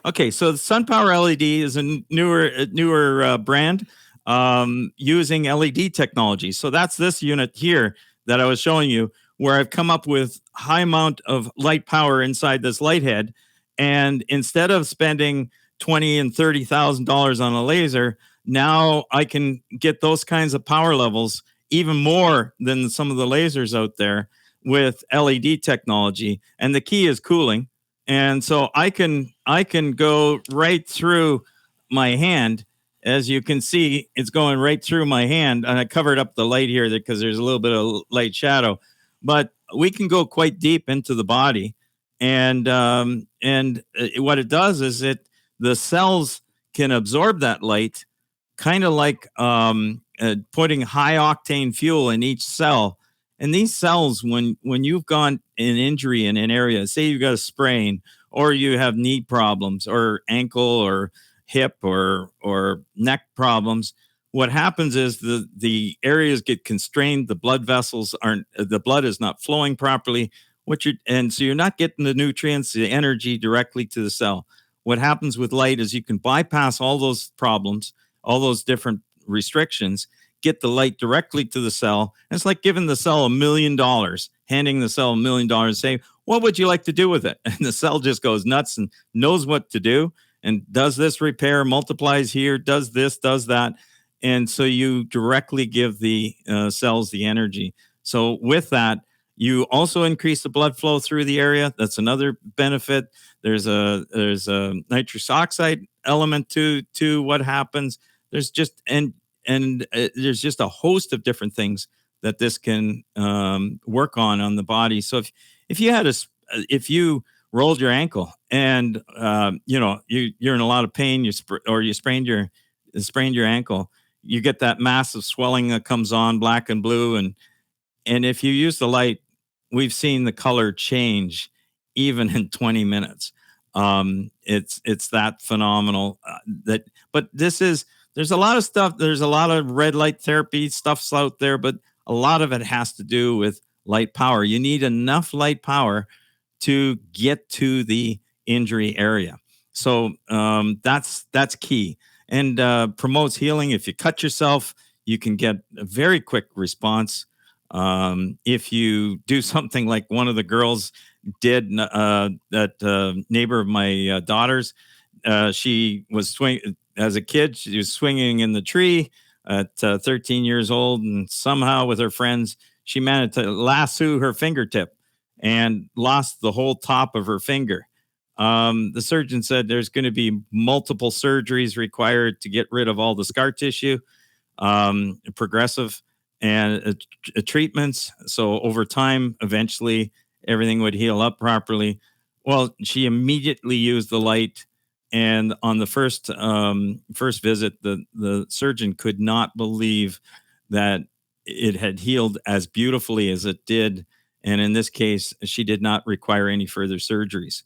Okay, so the SunPower LED is a newer brand using LED technology. So that's this unit here that I was showing you, where I've come up with high amount of light power inside this light head, and instead of spending $20,000 and $30,000 on a laser, now I can get those kinds of power levels even more than some of the lasers out there with LED technology. And the key is cooling, and so I can go right through my hand. As you can see, it's going right through my hand, and I covered up the light here because there's a little bit of light shadow, but we can go quite deep into the body. And what it does is the cells can absorb that light, kind of like putting high octane fuel in each cell. And these cells, when you've gone an injury in an area, say you've got a sprain, or you have knee problems, or ankle, or hip, or neck problems, what happens is the areas get constrained. The blood vessels aren't, the blood is not flowing properly. And so you're not getting the nutrients, the energy directly to the cell. What happens with light is you can bypass all those problems, all those different restrictions, get the light directly to the cell. And it's like giving the cell $1 million, handing the cell $1 million, saying, what would you like to do with it? And the cell just goes nuts and knows what to do, and does this repair, multiplies here, does this, does that. And so you directly give the cells the energy. So with that, you also increase the blood flow through the area. That's another benefit. There's a nitrous oxide element to what happens. There's just there's just a host of different things that this can work on the body. So if you had if you rolled your ankle, and you're in a lot of pain, or you sprained your ankle, you get that massive swelling that comes on, black and blue, and if you use the light, we've seen the color change even in 20 minutes. It's that phenomenal. But there's a lot of stuff. There's a lot of red light therapy stuffs out there, but a lot of it has to do with light power. You need enough light power to get to the injury area. So that's key, and promotes healing. If you cut yourself, you can get a very quick response. If you do something like one of the girls did, that neighbor of my daughter's, she was as a kid, she was swinging in the tree at 13 years old, and somehow with her friends, she managed to lasso her fingertip and lost the whole top of her finger. The surgeon said there's going to be multiple surgeries required to get rid of all the scar tissue, progressive, and treatments. So over time, eventually, everything would heal up properly. Well, she immediately used the light, and on the first visit, the surgeon could not believe that it had healed as beautifully as it did. And in this case, she did not require any further surgeries.